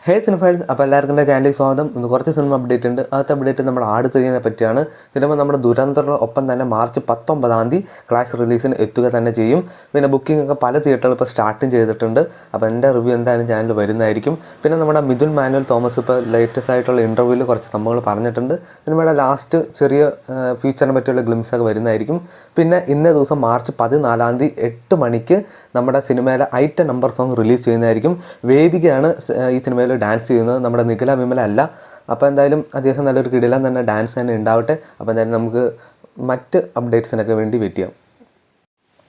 ഹേ സിനിഫൈൽസ്, അപ്പോൾ എല്ലാവർക്കും എൻ്റെ ചാനലിൽ സ്വാഗതം. ഇന്ന് കുറച്ച് സിനിമ അപ്ഡേറ്റ് ഉണ്ട്. ആദ്യത്തെ അപ്ഡേറ്റ് നമ്മുടെ ആട് ത്രീനെ പറ്റിയാണ്. സിനിമ നമ്മുടെ ദുരന്തറിന് ഒപ്പം തന്നെ മാർച്ച് 19 ക്ലാഷ് റിലീസിന് എത്തുക തന്നെ ചെയ്യും. പിന്നെ ബുക്കിംഗ് ഒക്കെ പല തിയേറ്ററുകൾ ഇപ്പോൾ സ്റ്റാർട്ടും ചെയ്തിട്ടുണ്ട്. അപ്പോൾ എൻ്റെ റിവ്യൂ എന്തായാലും ചാനൽ വരുന്നതായിരിക്കും. പിന്നെ നമ്മുടെ മിഥുൻ മാനുവൽ തോമസ് ഇപ്പോൾ ലേറ്റസ്റ്റ് ആയിട്ടുള്ള ഇൻ്റർവ്യൂവിൽ കുറച്ച് സംഭവങ്ങൾ പറഞ്ഞിട്ടുണ്ട്. സിനിമയുടെ ലാസ്റ്റ് ചെറിയ ഫ്യൂച്ചറിനെ പറ്റിയുള്ള ഗ്ലിംസൊക്കെ വരുന്നതായിരിക്കും. പിന്നെ ഇന്നേ ദിവസം മാർച്ച് 14 8 മണിക്ക് നമ്മുടെ സിനിമയിലെ ഐറ്റം നമ്പർ സോങ് റിലീസ് ചെയ്യുന്നതായിരിക്കും. വേദികയാണ് ഈ സിനിമയിൽ ഡാൻസ് ചെയ്യുന്നത്, നമ്മുടെ നിഖില വിമല അല്ല. അപ്പോൾ എന്തായാലും അദ്ദേഹം നല്ലൊരു കിടിലൻ തന്നെ ഡാൻസ് തന്നെ ഉണ്ടാവട്ടെ. അപ്പോൾ എന്തായാലും നമുക്ക് മറ്റ് അപ്ഡേറ്റ്സിനൊക്കെ വേണ്ടി വെയിറ്റ് ചെയ്യാം.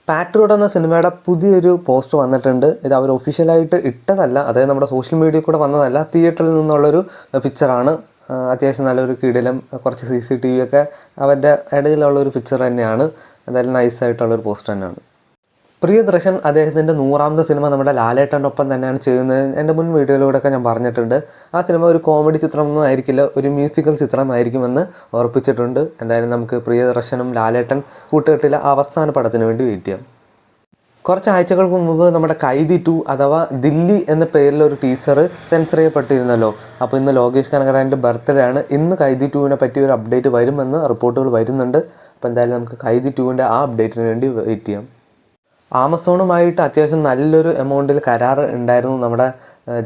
പാട്രിയോട്ട് എന്ന സിനിമയുടെ പുതിയൊരു പോസ്റ്റർ വന്നിട്ടുണ്ട്. ഇത് അവർ ഒഫീഷ്യലായിട്ട് ഇട്ടതല്ല, അതായത് നമ്മുടെ സോഷ്യൽ മീഡിയയിൽ കൂടെ വന്നതല്ല, തിയേറ്ററിൽ നിന്നുള്ളൊരു പിക്ചറാണ്. അത്യാവശ്യം നല്ലൊരു കിടിലം, കുറച്ച് CCTV ഒക്കെ അവരുടെ ഇടയിലുള്ളൊരു പിക്ചർ തന്നെയാണ്. എന്തായാലും നൈസായിട്ടുള്ളൊരു പോസ്റ്റർ തന്നെയാണ്. പ്രിയദർശൻ അദ്ദേഹത്തിൻ്റെ 100ാമത്തെ സിനിമ നമ്മുടെ ലാലേട്ടൻ്റെ ഒപ്പം തന്നെയാണ് ചെയ്യുന്നത്. എൻ്റെ മുൻ വീഡിയോയിലൂടെയൊക്കെ ഞാൻ പറഞ്ഞിട്ടുണ്ട്. ആ സിനിമ ഒരു കോമഡി ചിത്രമൊന്നും ആയിരിക്കില്ല, ഒരു മ്യൂസിക്കൽ ചിത്രമായിരിക്കുമെന്ന് ഉറപ്പിച്ചിട്ടുണ്ട്. എന്തായാലും നമുക്ക് പ്രിയദർശനും ലാലേട്ടൻ കൂട്ടുകെട്ടിലെ അവസാന പടത്തിന് വേണ്ടി വെയിറ്റ് ചെയ്യാം. കുറച്ച് ആഴ്ചകൾക്ക് മുമ്പ് നമ്മുടെ കൈദി 2 അഥവാ ദില്ലി എന്ന പേരിലൊരു ടീസർ സെൻസർ ചെയ്യപ്പെട്ടിരുന്നല്ലോ. അപ്പോൾ ഇന്ന് ലോകേഷ് കനകരാജിൻ്റെ ബർത്ത്ഡേ ആണ്. ഇന്ന് കൈദി 2നെ പറ്റി ഒരു അപ്ഡേറ്റ് വരുമെന്ന് റിപ്പോർട്ടുകൾ വരുന്നുണ്ട്. അപ്പോൾ എന്തായാലും നമുക്ക് കൈദി 2ൻ്റെ ആ അപ്ഡേറ്റിന് വേണ്ടി വെയിറ്റ് ചെയ്യാം. ആമസോണുമായിട്ട് അത്യാവശ്യം നല്ലൊരു എമൗണ്ടിൽ കരാർ ഉണ്ടായിരുന്നു നമ്മുടെ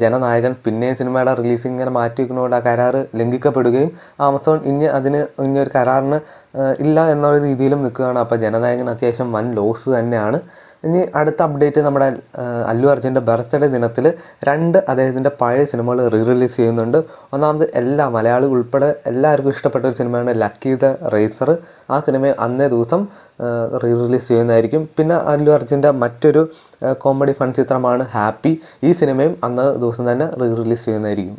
ജനനായകൻ. പിന്നെ സിനിമയുടെ റിലീസിങ് ഇങ്ങനെ മാറ്റി വയ്ക്കുന്നതുകൊണ്ട് ആ കരാർ ലംഘിക്കപ്പെടുകയും ആമസോൺ ഇനി ഒരു കരാറിന് ഇല്ല എന്നുള്ള രീതിയിലും നിൽക്കുകയാണ്. അപ്പോൾ ജനനായകൻ അത്യാവശ്യം വൻ ലോസ് തന്നെയാണ്. ഇനി അടുത്ത അപ്ഡേറ്റ് നമ്മുടെ അല്ലു അർജുൻ്റെ ബർത്ത്ഡേ ദിനത്തിൽ 2 അദ്ദേഹത്തിൻ്റെ പഴയ സിനിമകൾ റിലീസ് ചെയ്യുന്നുണ്ട്. ഒന്നാമത് എല്ലാ മലയാളി ഉൾപ്പെടെ എല്ലാവർക്കും ഇഷ്ടപ്പെട്ട ഒരു സിനിമയാണ് ലക്കി ദ റേസർ. ആ സിനിമ അന്നേ ദിവസം റിലീസ് ചെയ്യുന്നതായിരിക്കും. പിന്നെ അല്ലു അർജുൻ്റെ മറ്റൊരു കോമഡി ഫൺ ചിത്രമാണ് ഹാപ്പി. ഈ സിനിമയും അന്നേ ദിവസം തന്നെ റിലീസ് ചെയ്യുന്നതായിരിക്കും.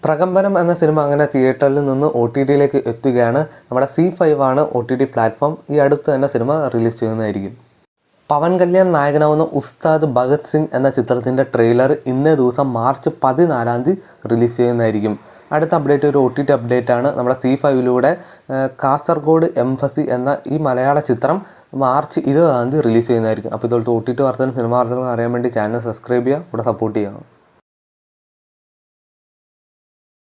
പ്രകമ്പനം എന്ന സിനിമ അങ്ങനെ തിയേറ്ററിൽ നിന്ന് OTTയിലേക്ക് എത്തുകയാണ്. നമ്മുടെ C5 ആണ് OTT പ്ലാറ്റ്ഫോം. ഈ അടുത്ത് തന്നെ സിനിമ റിലീസ് ചെയ്യുന്നതായിരിക്കും. പവൻ കല്യാൺ നായകനാവുന്ന ഉസ്താദ് ഭഗത് സിംഗ് എന്ന ചിത്രത്തിൻ്റെ ട്രെയിലർ ഇന്നേ ദിവസം മാർച്ച് 14 റിലീസ് ചെയ്യുന്നതായിരിക്കും. അടുത്ത അപ്ഡേറ്റ് ഒരു OTT അപ്ഡേറ്റ് ആണ്. നമ്മുടെ C5 കാസർഗോഡ് എംബസി എന്ന ഈ മലയാള ചിത്രം മാർച്ച് 20 റിലീസ് ചെയ്യുന്നതായിരിക്കും. അപ്പോൾ ഇതുപോലത്തെ OTT വാർത്തകളും സിനിമ വാർത്തകളും അറിയാൻ വേണ്ടി ചാനൽ സബ്സ്ക്രൈബ് ചെയ്യുക, ഇവിടെ സപ്പോർട്ട് ചെയ്യുക.